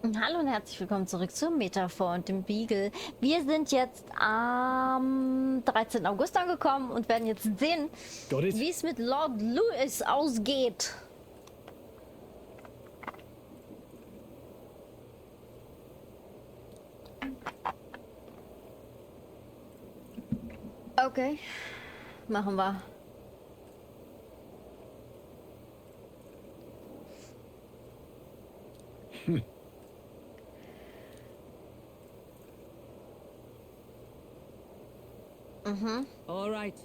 Hallo und herzlich willkommen zurück zur Metaphor und dem Beagle. Wir sind jetzt am 13. August angekommen und werden jetzt sehen, wie es mit Lord Louis ausgeht. Okay, machen wir. Mhm. All right.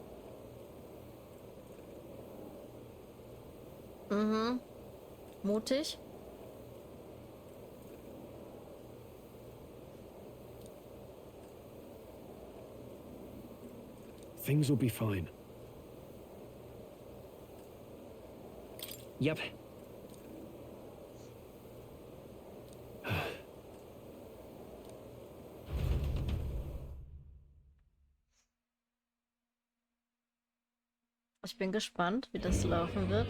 Mhm. Mutig. Things will be fine. Yep. Ich bin gespannt, wie das laufen wird.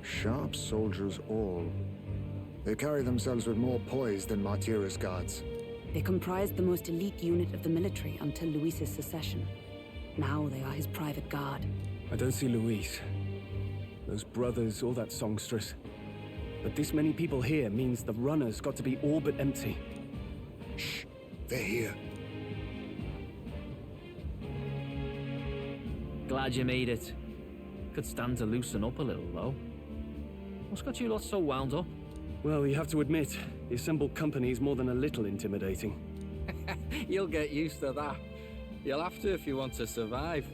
Sharp soldiers all. They carry themselves with more poise than Martyrus guards. They comprised the most elite unit of the military until Luis's secession. Now they are his private guard. I don't see Luis. Those brothers, all that songstress. But this many people here means the runner's got to be all but empty. Shh, they're here. Glad you made it. Could stand to loosen up a little, though. What's got you lot so wound up? Well, you have to admit, the assembled company is more than a little intimidating. You'll get used to that. You'll have to if you want to survive.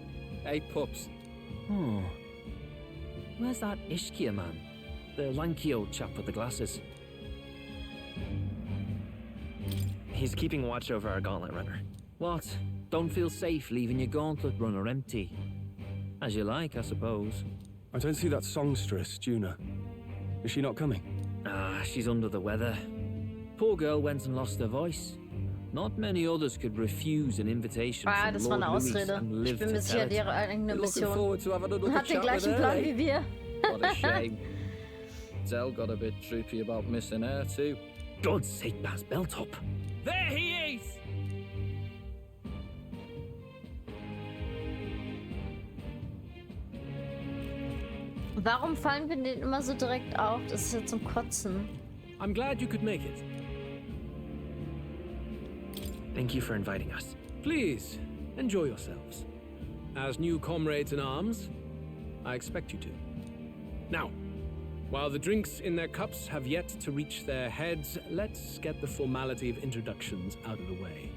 Hey, pups. Hmm. Where's that Ishkia man? The lanky old chap with the glasses. He's keeping watch over our gauntlet runner. What? Don't feel safe leaving your gauntlet runner empty? As you like, I suppose. I don't see that songstress, Junah. Is she not coming? Ah, she's under the weather. Poor girl went and lost her voice. Not many others could refuse an invitation from Das war Lord eine Louis Ausrede. and Ich live bin to mir tell sicher, it. die ihre eigene Looking Mission. forward to having another Hat den chat gleichen with Plan her, wie wir. What a shame. Zell got a bit droopy about missing her, too. God's sake, Baz, belt up. There he is! Warum fallen wir denen immer so direkt auf? Das ist ja zum Kotzen. I'm glad you could make it. Thank you for inviting us. Please, enjoy yourselves. As new comrades in arms, I expect you to. Now, while the drinks in their cups have yet to reach their heads, let's get the formality of introductions out of the way.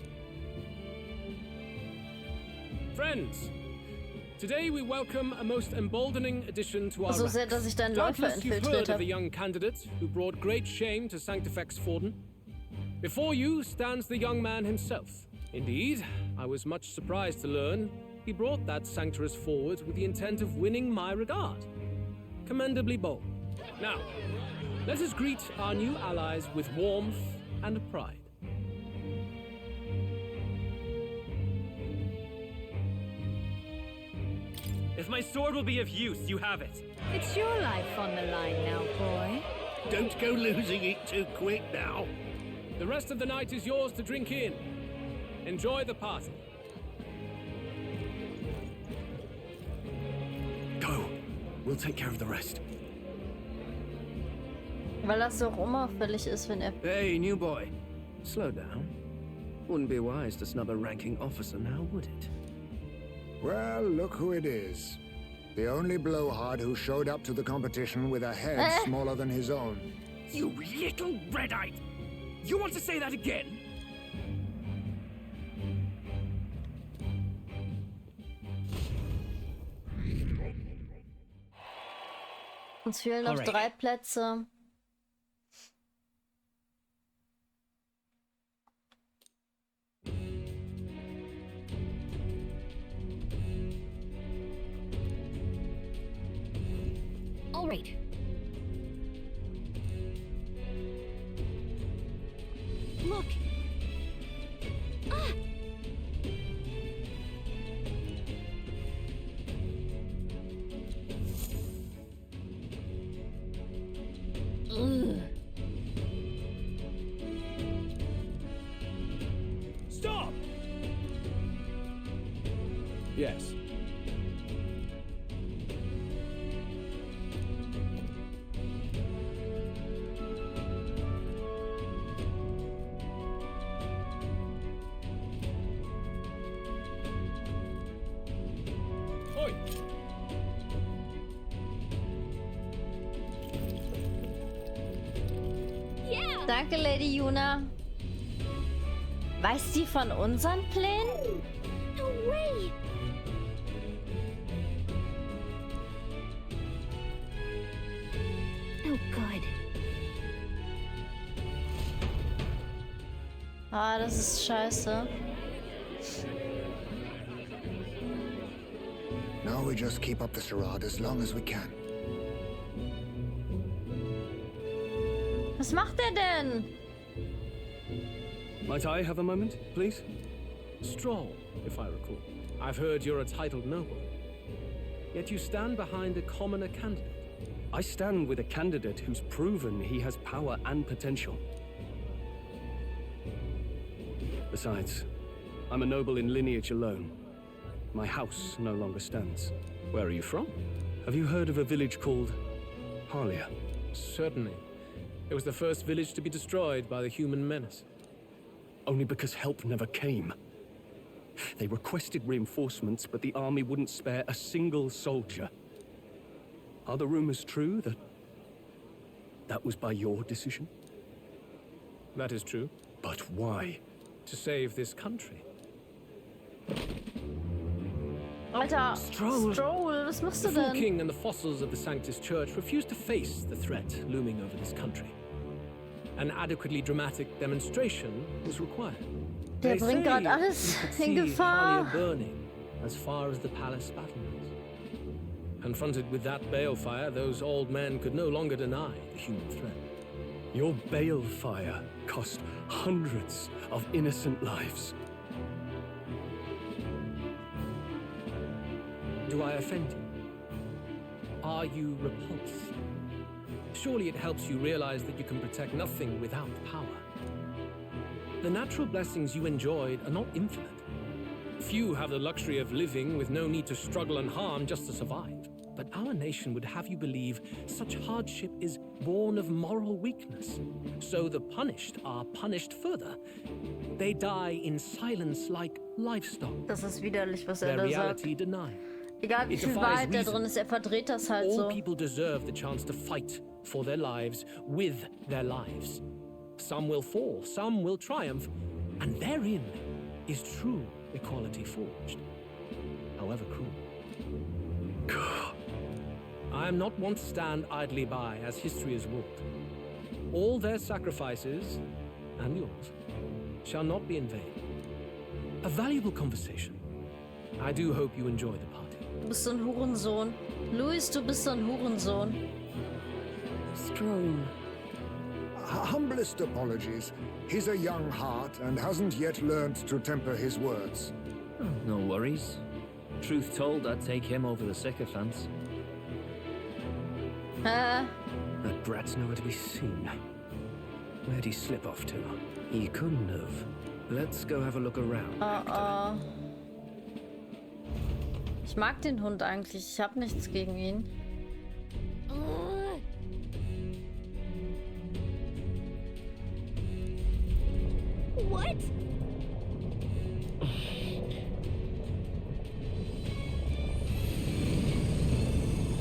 Friends, today we welcome a most emboldening addition to our So sehr, ranks. dass ich deinen Läufer Doubtless you've infiltriert heard of habe. the young candidate who brought great shame to Sanctifex Forden. Before you stands the young man himself. Indeed, I was much surprised to learn he brought that sanctuarist forward with the intent of winning my regard. Commendably bold. Now, let us greet our new allies with warmth and pride. If my sword will be of use, you have it. It's your life on the line now, boy. Don't go losing it too quick now. The rest of the night is yours to drink in. Enjoy the party. Go. We'll take care of the rest. Weil das so unauffällig ist, wenn er... Hey, new boy. Slow down. Wouldn't be wise to snub a ranking officer now, would it? Well, look who it is. The only blowhard who showed up to the competition with a head smaller than his own. You little red-eyed! You want to say that again? Uns fehlen noch Alright. 3 Plätze. All right. Look. Stop! Yes. Oi! Danke, Lady Junah. Weiß die von unseren Plänen? No way! Oh, God. Ah, das ist scheiße. Now we just keep up the charade as long as we can. Was macht er denn? Might I have a moment, please? Stroll, if I recall. I've heard you're a titled noble. Yet you stand behind a commoner candidate. I stand with a candidate who's proven he has power and potential. Besides, I'm a noble in lineage alone. My house no longer stands. Where are you from? Have you heard of a village called Harlia? Certainly. It was the first village to be destroyed by the human menace. Only because help never came. They requested reinforcements, but the army wouldn't spare a single soldier. Are the rumors true that was by your decision? That is true. But why? To save this country. Alter, Stroll. was machst The du full denn? king and the fossils of the Sanctus Church refused to face the threat looming over this country. An adequately dramatic demonstration was required. Der They bringt say gerade alles you could in see Gefahr. Harlia burning as far as the palace battlements. Confronted with that balefire, those old men could no longer deny the human threat. Your balefire cost hundreds of innocent lives. Do I offend you? Are you repulsed? Surely it helps you realize that you can protect nothing without power. The natural blessings you enjoyed are not infinite. Few have the luxury of living with no need to struggle and harm just to survive. But our nation would have you believe such hardship is born of moral weakness. So the punished are punished further. They die in silence like livestock. Das ist widerlich, was er Their da sagt. reality denied. Egal wie It viel defies Wahrheit da reason. drin ist, er verdreht das halt All so. people deserve the chance to fight for their lives with their lives. Some will fall, some will triumph, and therein is true equality forged, however cruel. I am not one to stand idly by as history has wrought. All their sacrifices, and yours, shall not be in vain. A valuable conversation. I do hope you enjoy the party. Du bist so ein Hurensohn. Luis, du bist so ein Hurensohn. Stroll. Humblest apologies. He's a young heart and hasn't yet learned to temper his words. Oh, no worries. Truth told, I'd take him over the sycophants. Hä? That brat's nowhere to be seen. Where'd he slip off to? He couldn't have. Let's go have a look around. Oh. Ich mag den Hund eigentlich. Ich habe nichts gegen ihn. What?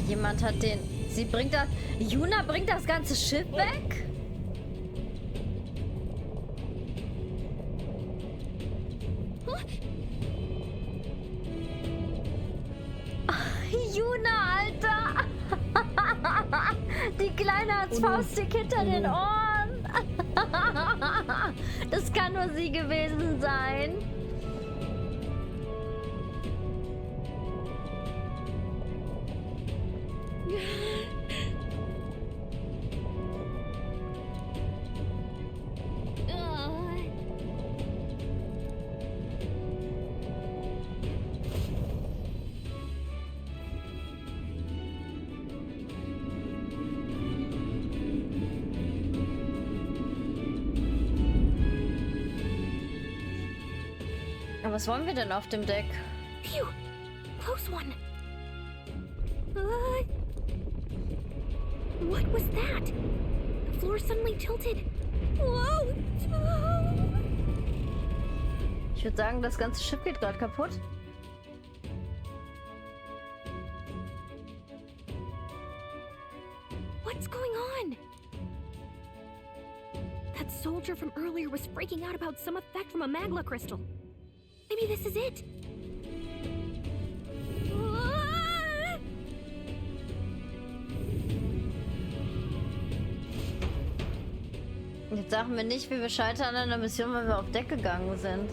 Jemand hat den... Sie bringt das... Junah bringt das ganze Schiff weg? Junah, Alter! Die Kleine hat's faustig hinter den Ohren. Das kann nur sie gewesen sein. was wollen wir denn auf dem Deck? Phew! Close one. What was that? The floor suddenly tilted. Whoa! Ich würde sagen, das ganze Schiff geht gerade kaputt. What's going on? That soldier from earlier was freaking out about some effect from a magma crystal. Maybe this is it. Jetzt sagen wir nicht, wie wir scheitern an der Mission, weil wir auf Deck gegangen sind.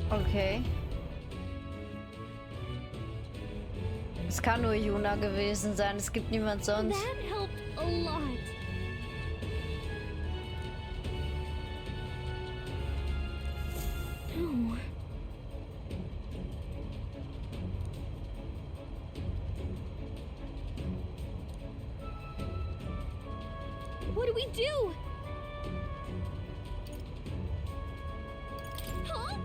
Okay. Es kann nur Junah gewesen sein. Es gibt niemand sonst. That helped a lot. Oh. What do we do? Huh?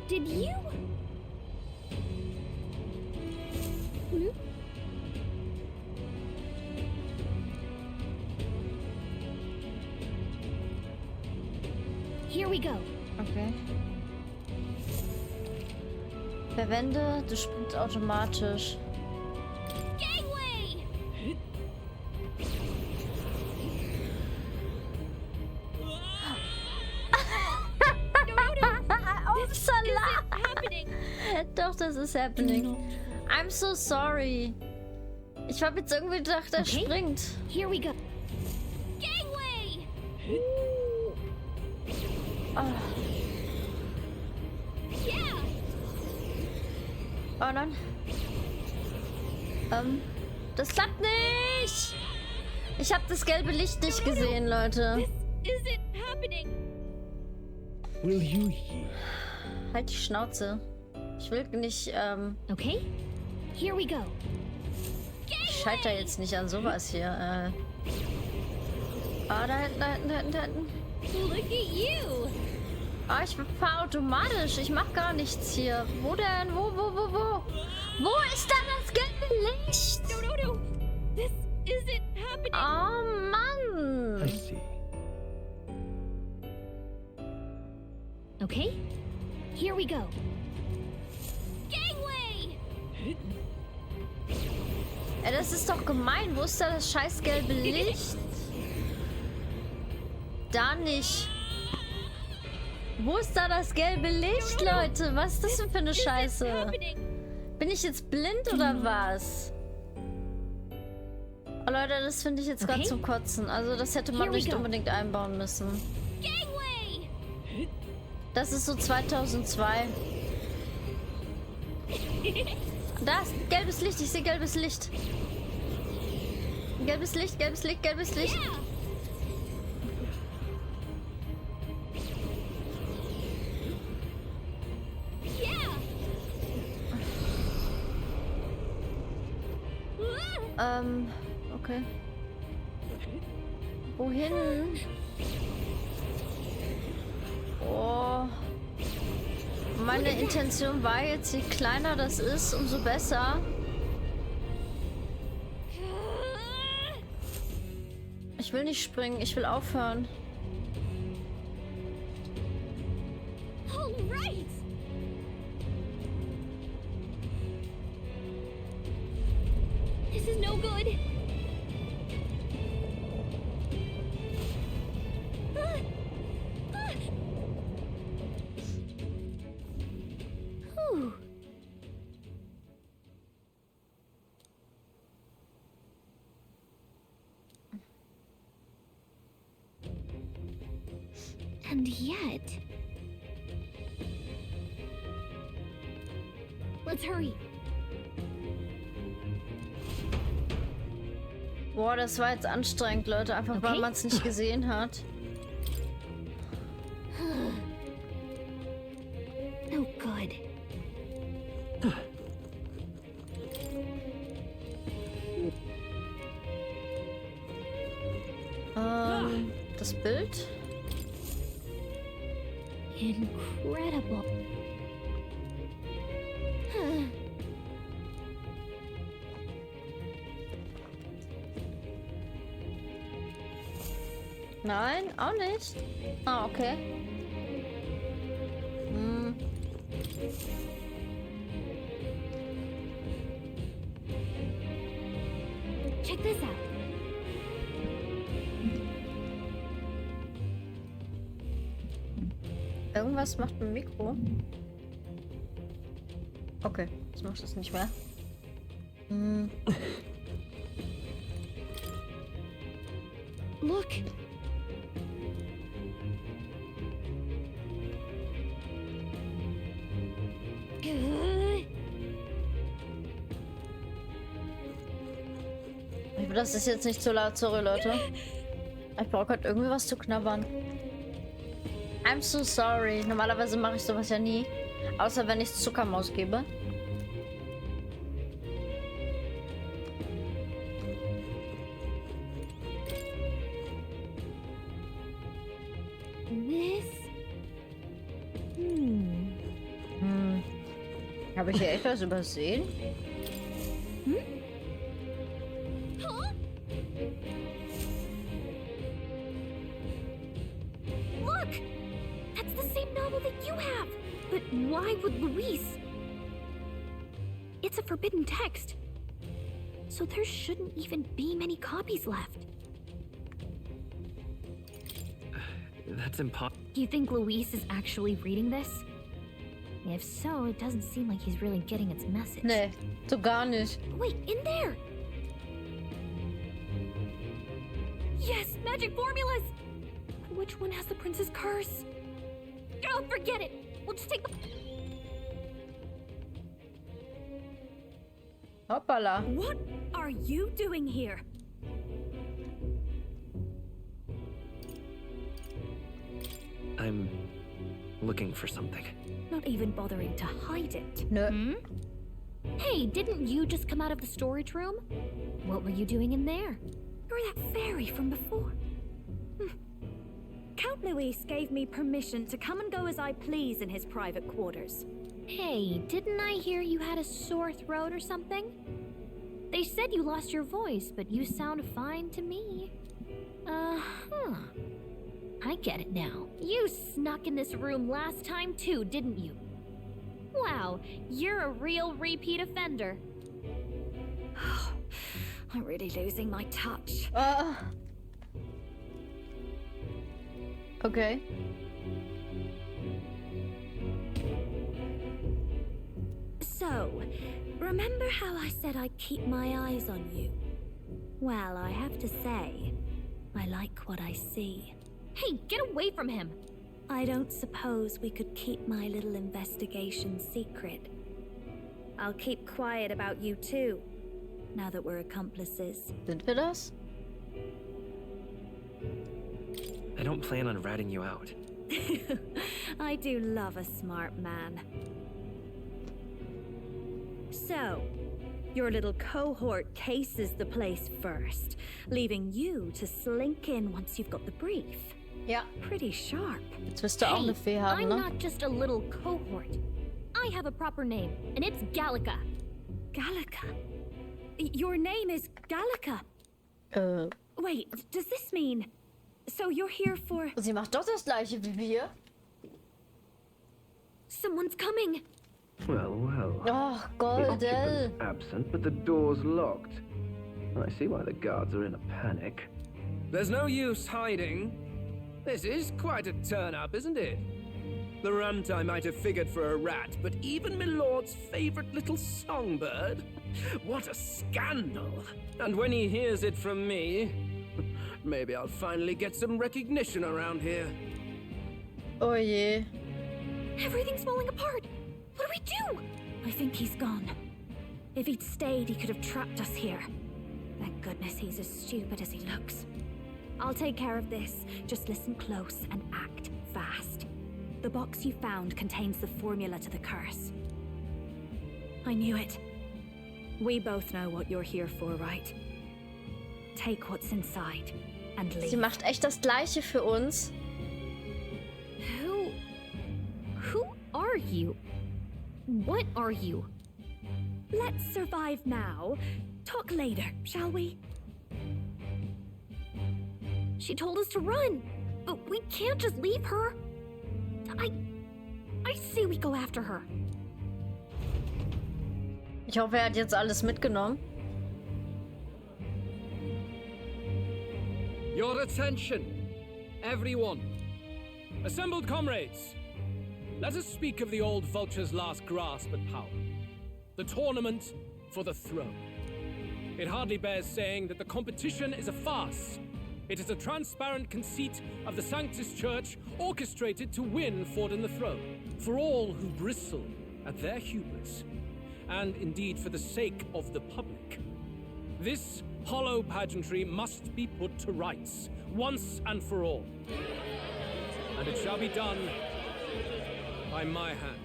Did you? Hmm? Here we go. Okay. Verwende, du springst automatisch. Gangway! Doch, das ist happening. I'm so sorry. Ich habe jetzt irgendwie gedacht, er springt. Here we go. Gangway! Oh. Yeah! Oh nein. Das klappt nicht. Ich habe das gelbe Licht nicht gesehen, Leute. This isn't happening. Will you yield? Halt die Schnauze. Ich will nicht, Okay, here we go. ich scheiter jetzt nicht an sowas hier. Ah, da hinten, da hinten, da hinten, da hinten. Look at you. Ah, ich fahr automatisch. Ich mach gar nichts hier. Wo denn? Wo? Wo ist da das gelbe Licht? No. This isn't happening. Oh, Mann. I see. Okay, here we go. Gangway! Ja, das ist doch gemein. Wo ist da das scheiß gelbe Licht? Da nicht. Wo ist da das gelbe Licht, Leute? Was ist das denn für eine Scheiße? Bin ich jetzt blind oder was? Oh, Leute, das finde ich jetzt gerade zum Kotzen. Also das hätte man nicht unbedingt einbauen müssen. Das ist so 2002. Da ist gelbes Licht. Ich sehe gelbes Licht. Gelbes Licht, gelbes Licht, gelbes Licht. Okay. Wohin? Oh. Meine Intention war jetzt, je kleiner das ist, umso besser. Ich will nicht springen, ich will aufhören. All right. This is no good. Whew. And yet... Let's hurry. Boah, das war jetzt anstrengend, Leute. Einfach weil man es nicht gesehen hat. Oh, good. Das Bild. Incredible. Nein, auch nicht. Ah, okay. Check this out. Irgendwas macht ein Mikro. Okay, das macht es nicht mehr. Look. Das ist jetzt nicht so laut, sorry Leute. Ich brauche gerade irgendwie was zu knabbern. I'm so sorry. Normalerweise mache ich sowas ja nie. Außer wenn ich Zuckermaus gebe. Habe ich hier echt was übersehen? Look! That's the same novel that you have! But why would Luis? It's a forbidden text. So there shouldn't even be many copies left. That's impossible. Do you think Luis is actually reading this? If so, it doesn't seem like he's really getting its message. Nee, so gar nicht. Wait, in there! Yes, magic formulas! Which one has the prince's curse? Oh, forget it! We'll just take the... Hoppala. What are you doing here? I'm looking for something. Not even bothering to hide it. Nö. Hey, didn't you just come out of the storage room? What were you doing in there? You're that fairy from before. Count Luis gave me permission to come and go as I please in his private quarters. Hey, didn't I hear you had a sore throat or something? They said you lost your voice, but you sound fine to me. I get it now. You snuck in this room last time too, didn't you? Wow, you're a real repeat offender. I'm really losing my touch. Okay. So, remember how I said I'd keep my eyes on you? Well, I have to say, I like what I see. Hey, get away from him! I don't suppose we could keep my little investigation secret. I'll keep quiet about you too, now that we're accomplices. Sind wir das? I don't plan on ratting you out. I do love a smart man. So, your little cohort cases the place first, leaving you to slink in once you've got the brief. Ja. Pretty sharp. Jetzt wirst du auch eine Fee haben, I'm ne? not just a little cohort. I have a proper name, and it's Gallica. Gallica? Your name is Gallica? Wait, does this mean... So you're here for... Sie macht doch das gleiche wie wir. Someone's coming. Well. Oh, The occupant's Goldel. absent, but the door's locked. I see why the guards are in a panic. There's no use hiding. This is quite a turn-up, isn't it? The runt I might have figured for a rat, but even my lord's favorite little songbird? What a scandal! And when he hears it from me, maybe I'll finally get some recognition around here. Oh je. Everything's falling apart. What do we do? I think he's gone. If he'd stayed, he could have trapped us here. Thank goodness he's as stupid as he looks. I'll take care of this. Just listen close and act fast. The box you found contains the formula to the curse. I knew it. We both know what you're here for, right? Take what's inside and leave. Sie macht echt das Gleiche für uns. Who are you? What are you? Let's survive now. Talk later, shall we? She told us to run, but we can't just leave her. I say we go after her. Ich hoffe, er hat jetzt alles mitgenommen. Your attention, everyone. Assembled comrades, let us speak of the old vulture's last grasp at power. The tournament for the throne. It hardly bears saying that the competition is a farce. It is a transparent conceit of the Sanctus Church orchestrated to win Worden the throne. For all who bristle at their hubris, and indeed for the sake of the public, this hollow pageantry must be put to rights, once and for all. And it shall be done by my hand.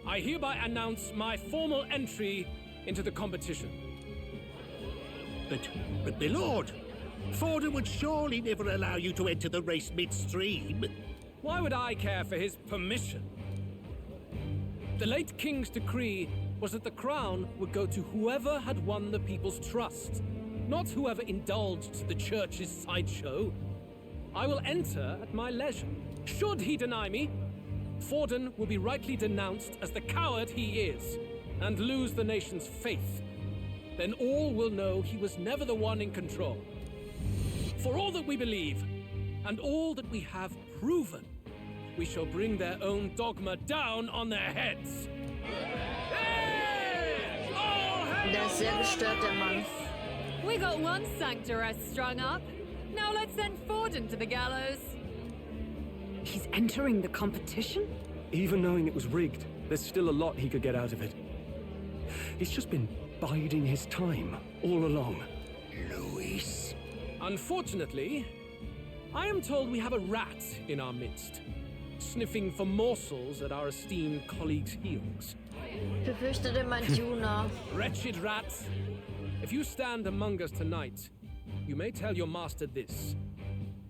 I hereby announce my formal entry into the competition. But my lord, Worden would surely never allow you to enter the race midstream. Why would I care for his permission? The late king's decree was that the crown would go to whoever had won the people's trust, not whoever indulged the church's sideshow. I will enter at my leisure. Should he deny me, Worden will be rightly denounced as the coward he is, and lose the nation's faith. Then all will know he was never the one in control. For all that we believe, and all that we have proven, we shall bring their own dogma down on their heads. Der ist sehr gestört, der Mann. We got one sanctoress strung up. Now let's send Worden to the gallows. He's entering the competition? Even knowing it was rigged, there's still a lot he could get out of it. He's just been biding his time all along. Luis. Unfortunately, I am told we have a rat in our midst, sniffing for morsels at our esteemed colleagues' heels. Ich befürchte, der meint Junah. Wretched rat! If you stand among us tonight, you may tell your master this.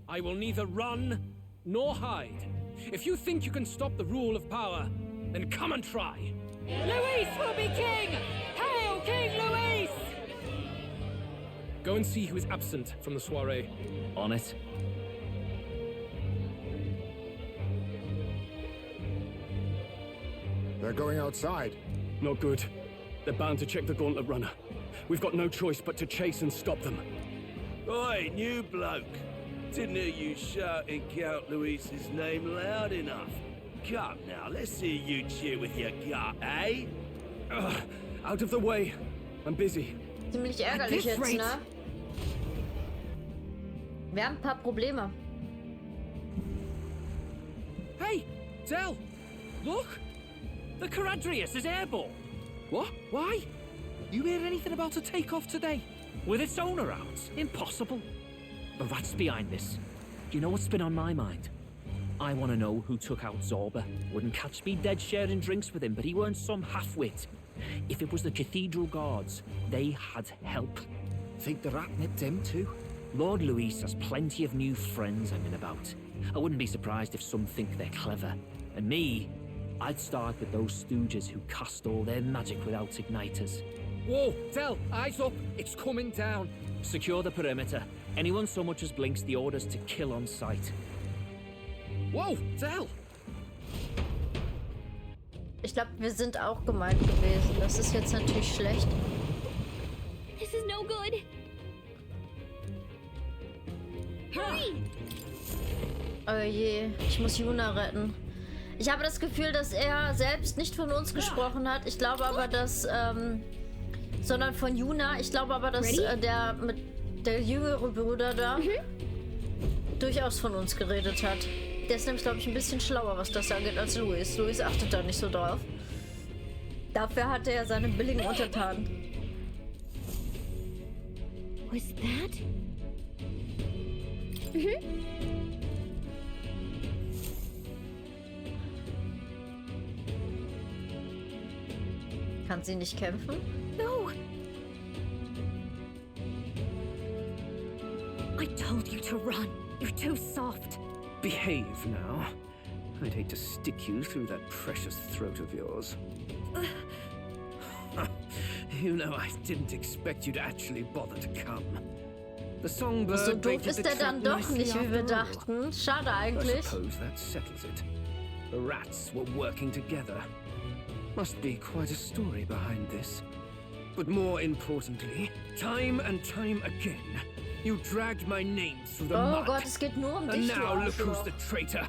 I will neither run nor hide. If you think you can stop the rule of power, then come and try. Luis will be king! Hail King Luis! Go and see who is absent from the soiree. On it. They're going outside. Not good. They're bound to check the gauntlet runner. We've got no choice but to chase and stop them. Oi, new bloke. Didn't hear you shouting Count Luis's name loud enough. Come now, let's see you cheer with your gut, eh? Out of the way. I'm busy. Ziemlich ärgerlich jetzt, ne? Wir haben ein paar Probleme. Hey, Del! Look! The Caradrius is airborne! What? Why? You hear anything about a takeoff today? With its owner out? Impossible. The rat's behind this. Do you know what's been on my mind? I want to know who took out Zorba. Wouldn't catch me dead sharing drinks with him, but he weren't some half-wit. If it was the Cathedral Guards, they had help. Think the rat nipped him too? Lord Luis has plenty of new friends hanging about. I wouldn't be surprised if some think they're clever. And me, I'd start with those stooges who cast all their magic without igniters. Whoa, Del, eyes up. It's coming down. Secure the perimeter. Anyone so much as blinks, the orders to kill on sight. Whoa, Del! Ich glaube, wir sind auch gemeint gewesen. Das ist jetzt natürlich schlecht. This is no good. Hurry! Oh je, ich muss Junah retten. Ich habe das Gefühl, dass er selbst nicht von uns gesprochen hat. Ich glaube aber, dass, sondern von Junah. Ich glaube aber, dass der jüngere Bruder da durchaus von uns geredet hat. Der ist nämlich, glaube ich, ein bisschen schlauer, was das angeht, als Luis. Luis achtet da nicht so drauf. Dafür hatte er seine billigen Untertanen. Was that? Kann sie nicht kämpfen? No. I told you to run. You're too soft. Behave now. I'd hate to stick you through that precious throat of yours. You know, I didn't expect you to actually bother to come. The songbird So doof ist er dann doch nicht, wie wir dachten. Schade I eigentlich. suppose that settles it. The rats were working together. Must be quite a story behind this. But more importantly, time and time again, you dragged my name through the Oh mud. Gott, es geht nur um And dich, du now look who's Arschloch. the traitor.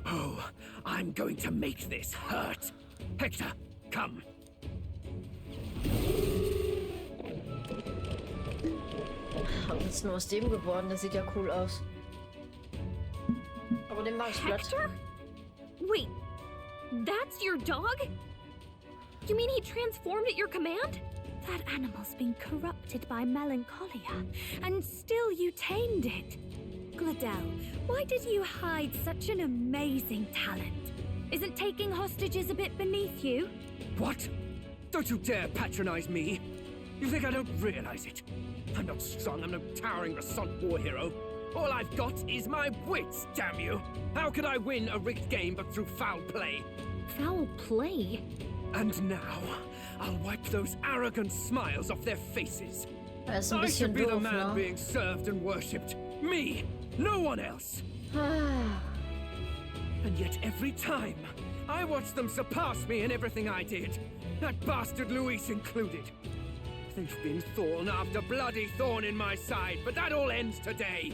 Oh, I'm going to make this hurt. Hector, come. Was ist nur aus dem geworden? Der sieht ja cool aus. Aber den mag ich platt. Hector? Wait, that's your dog? You mean he transformed at your command? That animal's been corrupted by melancholia, and still you tamed it. Gladel, why did you hide such an amazing talent? Isn't taking hostages a bit beneath you? What? Don't you dare patronize me. You think I don't realize it? I'm not strong, I'm no towering Rassant war hero. All I've got is my wits, damn you! How could I win a rigged game but through foul play? Foul play? And now, I'll wipe those arrogant smiles off their faces. Er ist ein I should bisschen be the doof, man ne? being served and worshipped. Me! No one else! And yet every time, I watch them surpass me in everything I did. That bastard Luis included. They've been thorn after bloody thorn in my side, but that all ends today.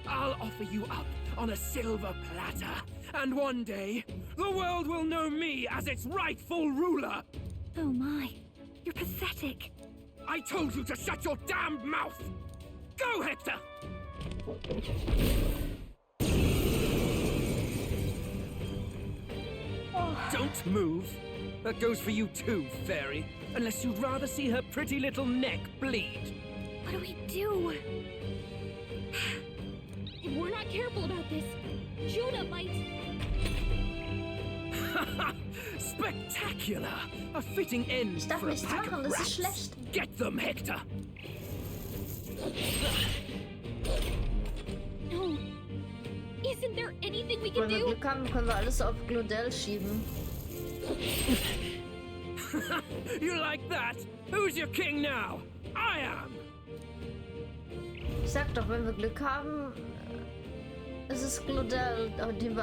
I'll offer you up on a silver platter, and one day, the world will know me as its rightful ruler. Oh my, you're pathetic. I told you to shut your damned mouth! Go, Hector! Don't move. That goes for you too, fairy. Unless you'd rather see her pretty little neck bleed. What do we do? If we're not careful about this, Junah might... Spectacular! A fitting end Ich darf for a nichts pack machen, of das ist rats. schlecht. Get them, Hector! No. Isn't there anything we can Wenn wir do? Glück haben, können wir alles auf Glodell schieben. You like that? Who's your king now? I am! Ich sag doch, wenn wir Glück haben, ist es Glodell, auf den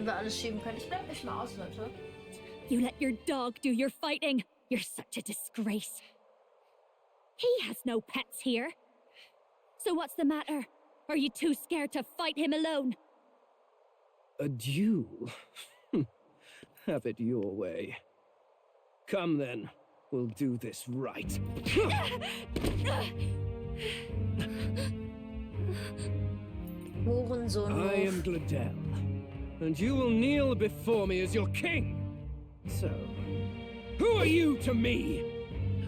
wir alles schieben können. Ich bleib nicht mal aus, Leute. You let your dog do your fighting. You're such a disgrace. He has no pets here. So what's the matter? Are you too scared to fight him alone? A duel? Have it your way. Come then, we'll do this right. Hurensohn. I am Gladel, and you will kneel before me as your king. So, who are you to me?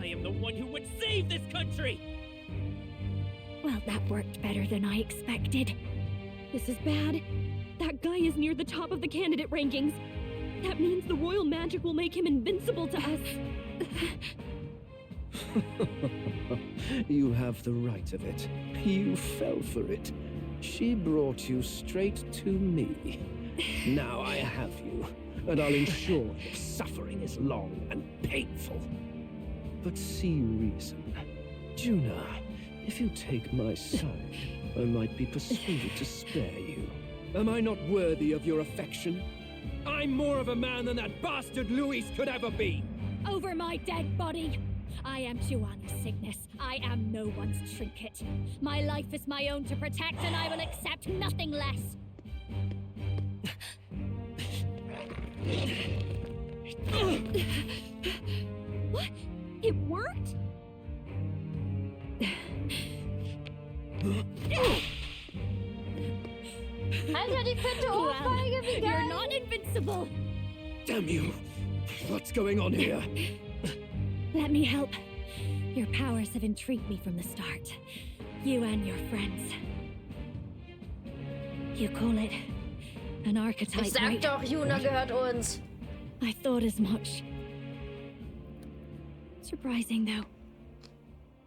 I am the one who would save this country! Well, that worked better than I expected. This is bad. That guy is near the top of the candidate rankings. That means the royal magic will make him invincible to us. You have the right of it. You fell for it. She brought you straight to me. Now I have you, and I'll ensure your suffering is long and painful. But see reason. Junah, if you take my side, I might be persuaded to spare you. Am I not worthy of your affection? I'm more of a man than that bastard Luis could ever be! Over my dead body! I am Juana's Cygnus. I am no one's trinket. My life is my own to protect, and I will accept nothing less. What? It worked? Alter, die fette Ohrfeige, wie You're geil! not invincible! Damn you! What's going on here? Let me help. Your powers have intrigued me from the start. You and your friends. You call it an archetype, Ich sag right? doch, Junah gehört uns. I thought as much. Surprising, though.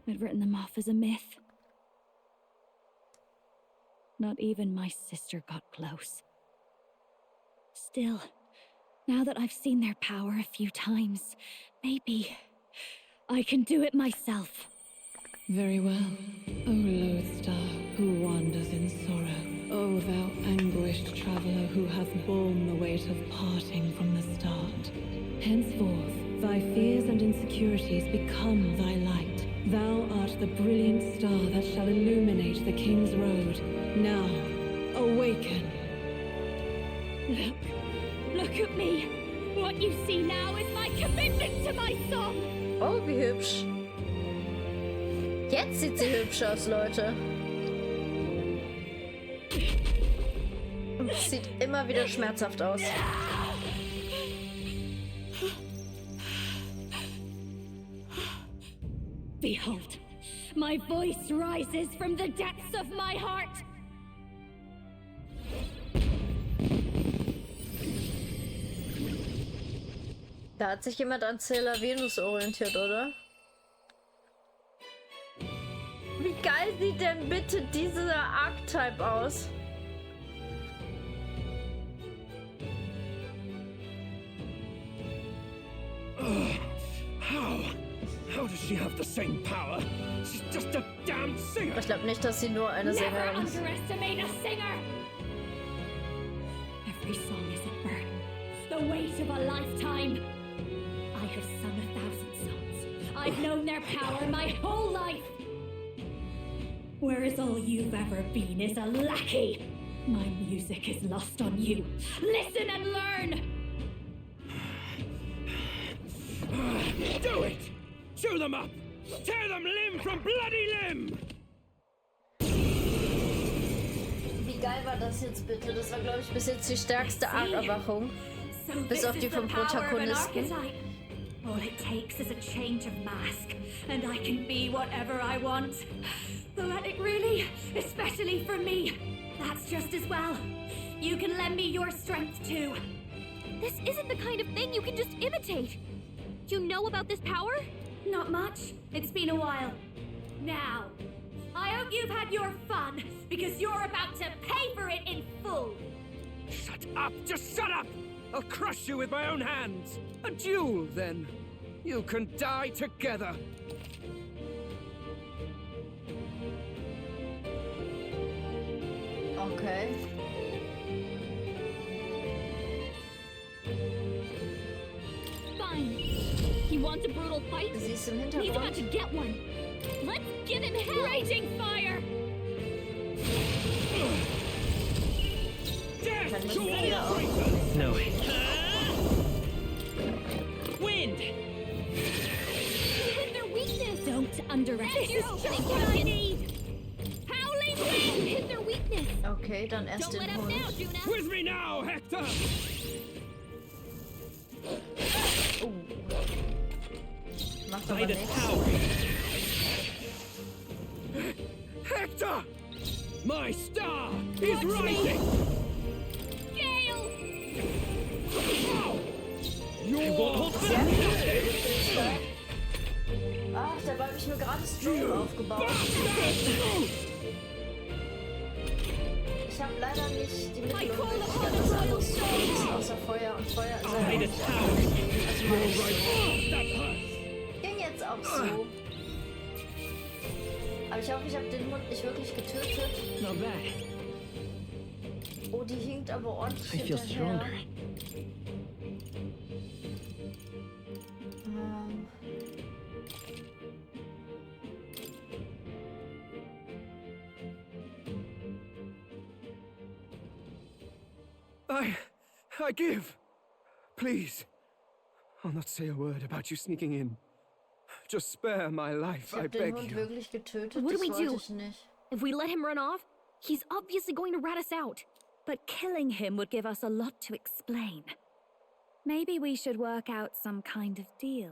I'd written them off as a myth. Not even my sister got close. Still, now that I've seen their power a few times, maybe I can do it myself. Very well, O lodestar who wanders in sorrow, O thou anguished traveller who hath borne the weight of parting from the start. Henceforth, thy fears and insecurities become thy light. Thou art the brilliant star that shall illuminate the King's Road. Now, awaken. Look at me. What you see now is my commitment to my song. Oh, wie hübsch. Jetzt sieht sie hübsch aus, Leute. Und es sieht immer wieder schmerzhaft aus. Behold, my voice rises from the depths of my heart. Da hat sich jemand an Sailor Venus orientiert, oder? Wie geil sieht denn bitte dieser Archetype aus? How does she have the same power? She's just a damn singer. Ich glaube nicht, dass sie nur eine Sängerin ist. Never underestimate a singer. Every song is a burden, the weight of a lifetime. I have sung 1,000 songs. I've known their power my whole life. Whereas all you've ever been is a lackey. My music is lost on you. Listen and learn. Do it! Chew them up! Tear them limb from bloody limb! Wie geil war das jetzt bitte? Das war, glaube ich, bis jetzt die stärkste Arc-Erwachung. Bis auf die vom Protagonisten. All it takes is a change of mask, and I can be whatever I want. Let it really, especially for me. That's just as well. You can lend me your strength too. This isn't the kind of thing you can just imitate. You know about this power? Not much. It's been a while. Now, I hope you've had your fun, because you're about to pay for it in full. Shut up! Just shut up! I'll crush you with my own hands. A duel, then. You can die together. Okay. Fine. He wants a brutal fight? Sie ist im He's about Hintergrund. to get one. Let's give him hell! Raging fire! Kann ich wieder auf. No way. Wind! Hit their weakness! Don't underestimate. This is just what I need! Howling wind! Hit their weakness! Okay, dann erst Don't den let up now, Hund. Junah! With me now, Hector! Macht aber By the nichts. power! Hector! My star is rising! Gale! Ach, dabei habe ich mir gerade Strom aufgebaut. Ich habe leider nicht die Mittel und Möglichkeit, das anderes zu benutzen, außer Feuer. Und Feuer ist By the ja... power! Ging jetzt auch so. Aber ich hoffe, ich habe den Hund nicht wirklich getötet. Not bad. Oh, die hinkt aber ordentlich I feel hinterher. stronger. I give. Please. I'll not say a word about you sneaking in. Just spare my life, Ich I habe den beg Hund you. wirklich getötet. What do Das we wollte do? ich nicht. If we let him run off, he's obviously going to rat us out. But killing him would give us a lot to explain. Maybe we should work out some kind of deal.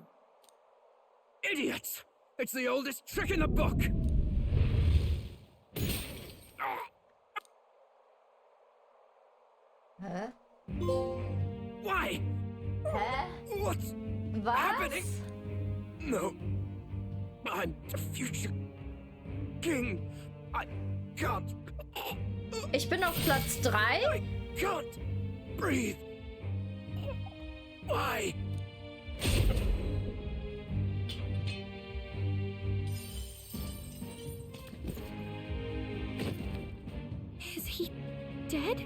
Idiots! It's the oldest trick in the book! Hä? Why? Hä? What's happening? No. I'm the future king. I can't. Ich bin auf Platz 3. I can't breathe. Why? Is he dead?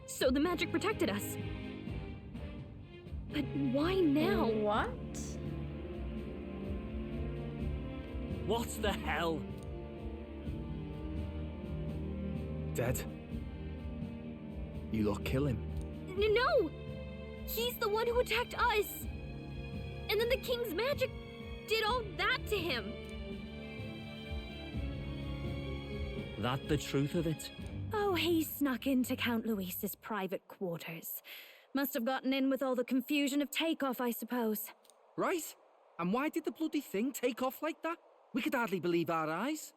So the magic protected us. But why now? What? What the hell? Dead. You lot kill him. No! He's the one who attacked us! And then the king's magic did all that to him! That the truth of it? Oh, he snuck into Count Luis's private quarters. Must have gotten in with all the confusion of takeoff, I suppose. Right? And why did the bloody thing take off like that? We could hardly believe our eyes.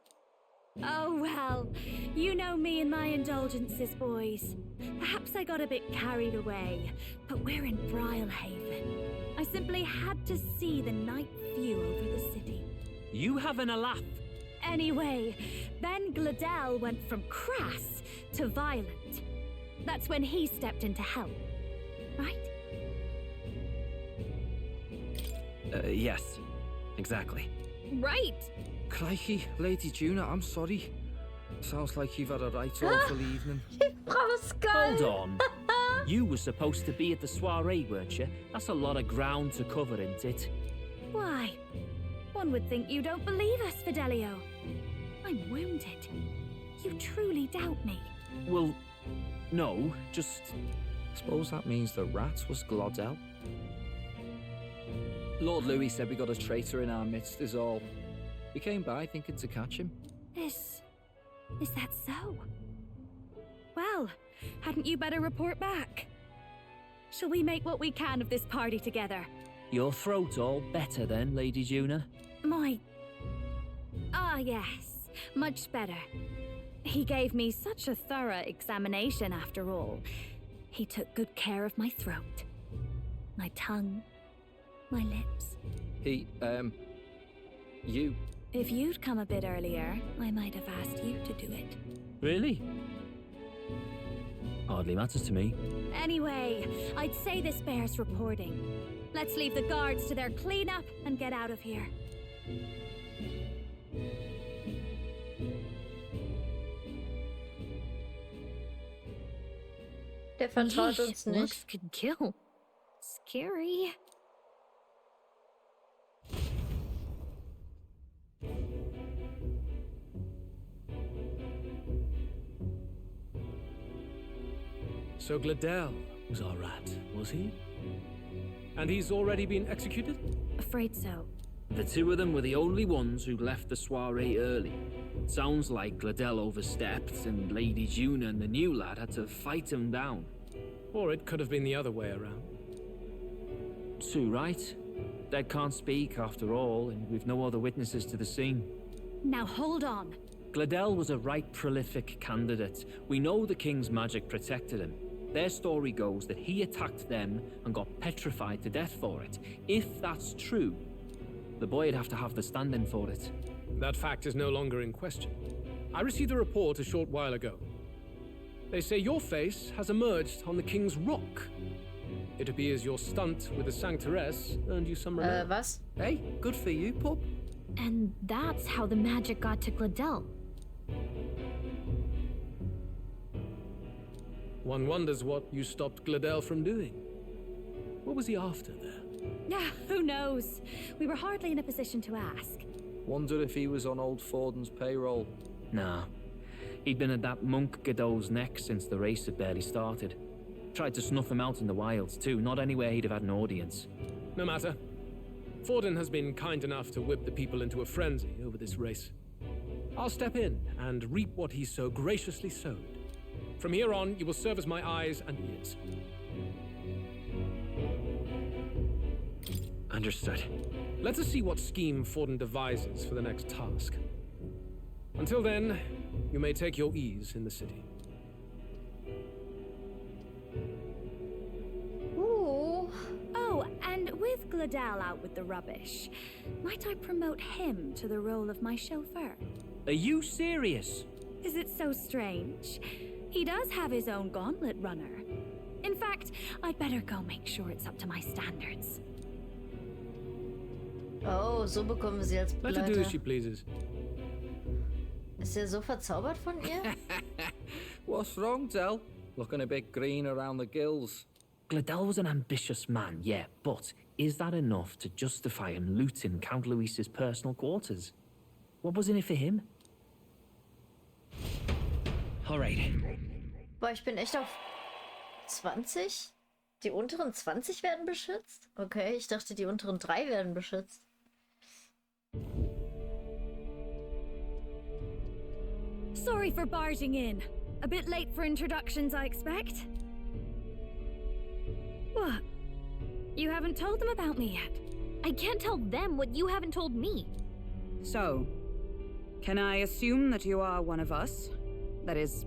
Oh, well, you know me and my indulgences, boys. Perhaps I got a bit carried away, but we're in Brilehaven. I simply had to see the night view over the city. You having a laugh? Anyway, then Gladel went from crass to violent. That's when he stepped in to help, right? Yes, exactly. Right! Crikey, Lady Junah, I'm sorry. Sounds like you've had a right awful evening. Hold on. You were supposed to be at the soiree, weren't you? That's a lot of ground to cover, isn't it? Why? One would think you don't believe us, Fidelio. I'm wounded. You truly doubt me. Well, no, just... Suppose that means the rat was Gladel. Lord Louis said we got a traitor in our midst is all. We came by thinking to catch him. Is that so? Well, hadn't you better report back? Shall we make what we can of this party together? Your throat all better then, Lady Junah? Yes, much better. He gave me such a thorough examination after all. He took good care of my throat, my tongue, my lips. You. If you'd come a bit earlier, I might have asked you to do it. Really? Hardly matters to me. Anyway, I'd say this bears reporting. Let's leave the guards to their cleanup and get out of here. Der vertraut uns nicht. Looks could kill. Scary. So Gladel was our rat, was he? And he's already been executed? Afraid so. The two of them were the only ones who left the soiree early. Sounds like Gladel overstepped, and Lady Junah and the new lad had to fight him down. Or it could have been the other way around. Too right. Dead can't speak after all, and we've no other witnesses to the scene. Now hold on. Gladel was a right prolific candidate. We know the king's magic protected him. Their story goes that he attacked them and got petrified to death for it. If that's true, the boy'd have to have the stand-in for it. That fact is no longer in question. I received a report a short while ago. They say your face has emerged on the king's rock. It appears your stunt with the Sanctoress earned you some renown. Was? Hey, good for you, pup. And that's how the magic got to Gladel. One wonders what you stopped Gladel from doing. What was he after there? Who knows? We were hardly in a position to ask. Wonder if he was on old Forden's payroll. Nah. He'd been at that monk Godot's neck since the race had barely started. Tried to snuff him out in the wilds too, not anywhere he'd have had an audience. No matter. Forden has been kind enough to whip the people into a frenzy over this race. I'll step in and reap what he so graciously sowed. From here on, you will serve as my eyes and ears. Understood. Let us see what scheme Forden devises for the next task. Until then, you may take your ease in the city. Ooh. Oh, and with Gladel out with the rubbish, might I promote him to the role of my chauffeur? Are you serious? Is it so strange? He does have his own gauntlet runner. In fact, I'd better go make sure it's up to my standards. Oh, so bekommen wir sie als Let her do as Begleiter. she pleases. Ist er so verzaubert von ihr? What's wrong, Del? Looking a bit green around the gills. Gladel was an ambitious man, yeah, but is that enough to justify him looting Count Luis's personal quarters? What was in it for him? All right. Boah, ich bin echt auf 20? Die unteren 20 werden beschützt? Okay, ich dachte, die unteren 3 werden beschützt. Sorry for barging in. A bit late for introductions, I expect. What? You haven't told them about me yet? I can't tell them what you haven't told me. So, can I assume that you are one of us? That is,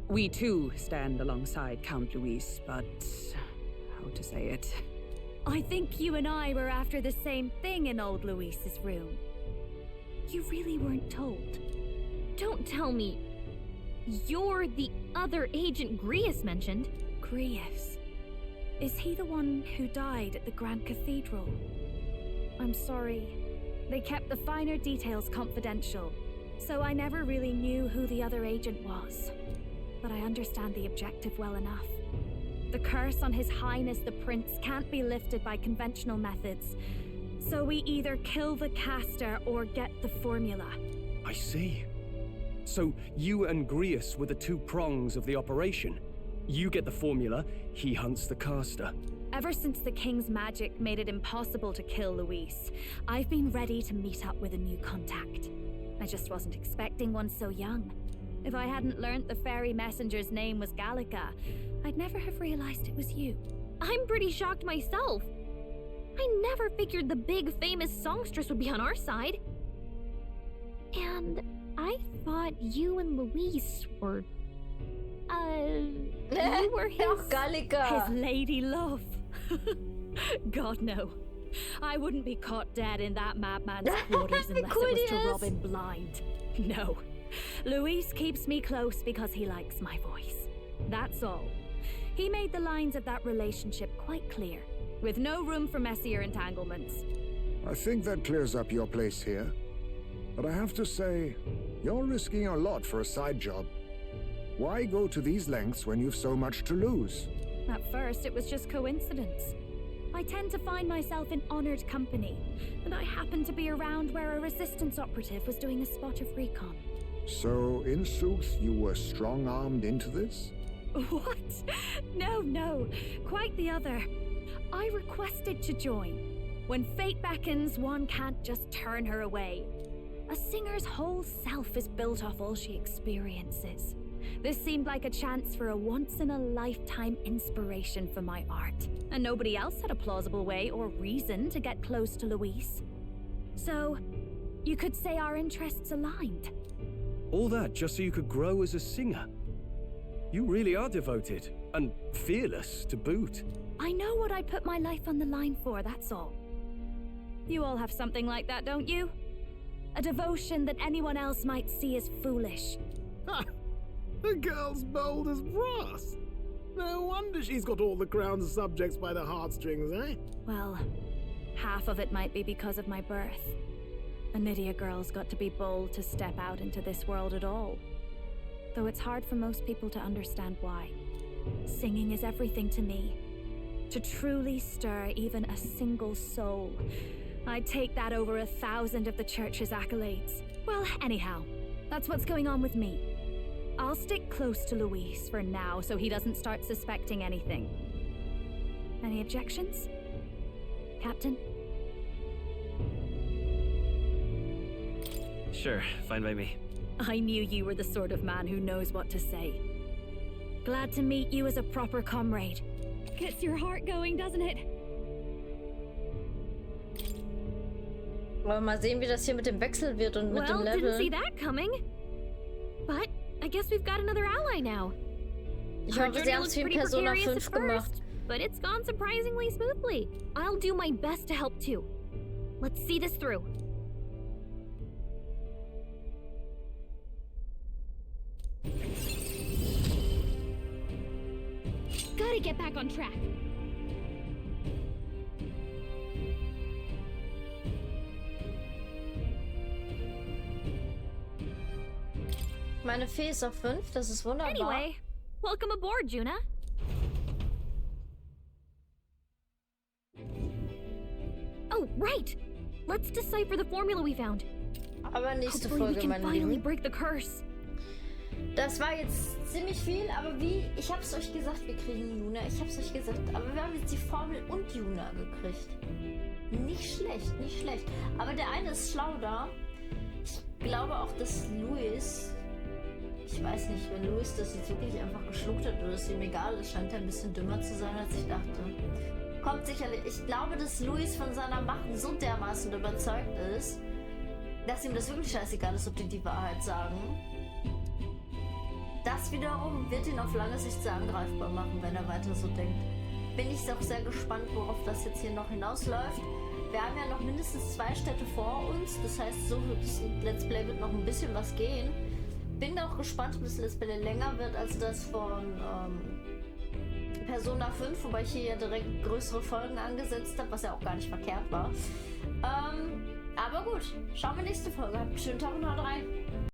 we too stand alongside Count Luis, but how to say it? I think you and I were after the same thing in old Luis's room. You really weren't told. Don't tell me. You're the other agent Grius mentioned. Grius? Is he the one who died at the Grand Cathedral? I'm sorry. They kept the finer details confidential, so I never really knew who the other agent was. But I understand the objective well enough. The curse on His Highness the Prince can't be lifted by conventional methods, so we either kill the caster or get the formula. I see. So you and Grius were the two prongs of the operation. You get the formula, he hunts the caster. Ever since the King's magic made it impossible to kill Luis, I've been ready to meet up with a new contact. I just wasn't expecting one so young. If I hadn't learnt the fairy messenger's name was Gallica, I'd never have realized it was you. I'm pretty shocked myself. I never figured the big famous songstress would be on our side. And I thought you and Luis were... you were his... Gallica! His lady love. God, no. I wouldn't be caught dead in that madman's quarters unless it was to rob him blind. No. Luis keeps me close because he likes my voice. That's all. He made the lines of that relationship quite clear, with no room for messier entanglements. I think that clears up your place here. But I have to say, you're risking a lot for a side job. Why go to these lengths when you've so much to lose? At first, it was just coincidence. I tend to find myself in honored company, and I happened to be around where a resistance operative was doing a spot of recon. So, in sooth, you were strong-armed into this? What? No, quite the other. I requested to join. When fate beckons, one can't just turn her away. A singer's whole self is built off all she experiences. This seemed like a chance for a once-in-a-lifetime inspiration for my art, and nobody else had a plausible way or reason to get close to Luis. So, you could say our interests aligned. All that just so you could grow as a singer. You really are devoted, and fearless to boot. I know what I put my life on the line for, that's all. You all have something like that, don't you? A devotion that anyone else might see as foolish. Ha! The girl's bold as brass. No wonder she's got all the crown's subjects by the heartstrings, eh? Well, half of it might be because of my birth. A Nydia girl's got to be bold to step out into this world at all. Though it's hard for most people to understand why. Singing is everything to me. To truly stir even a single soul, I'd take that over 1,000 of the church's accolades. Well, anyhow, that's what's going on with me. I'll stick close to Luis for now so he doesn't start suspecting anything. Any objections? Captain? Sure, fine by me. I knew you were the sort of man who knows what to say. Glad to meet you as a proper comrade. Gets your heart going, doesn't it? Aber mal sehen, wie das hier mit dem Wechsel wird und mit dem Well, Level. didn't see that coming. But I guess we've got another ally now. Ich Our hoffe, journey sie haben looks es wie in pretty Persona precarious 5 at gemacht. first, but it's gone surprisingly smoothly. I'll do my best to help too. Let's see this through. Gotta get back on track. Meine Fee ist auf 5, das ist wunderbar. Anyway, welcome aboard, Junah. Oh, right! Let's decipher the formula we found. Aber nächste Hopefully we Folge, can meine finally Lieben. break the curse. Das war jetzt ziemlich viel, aber wie, ich hab's euch gesagt, wir kriegen Junah. Ich hab's euch gesagt, aber wir haben jetzt die Formel und Junah gekriegt. Nicht schlecht, nicht schlecht. Aber der eine ist schlau da. Ich glaube auch, dass Louis, ich weiß nicht, wenn Louis das jetzt wirklich einfach geschluckt hat oder es ihm egal ist, scheint er ein bisschen dümmer zu sein, als ich dachte. Kommt sicherlich. Ich glaube, dass Louis von seiner Macht so dermaßen überzeugt ist, dass ihm das wirklich scheißegal ist, ob die Wahrheit sagen. Das wiederum wird ihn auf lange Sicht sehr angreifbar machen, wenn er weiter so denkt. Bin ich auch sehr gespannt, worauf das jetzt hier noch hinausläuft. Wir haben ja noch mindestens 2 Städte vor uns, das heißt, so wird das Let's Play wird noch ein bisschen was gehen. Bin auch gespannt, ob das Let's Play länger wird als das von Persona 5, wobei ich hier ja direkt größere Folgen angesetzt habe, was ja auch gar nicht verkehrt war. Aber gut, schauen wir nächste Folge. Habt einen schönen Tag und haut rein.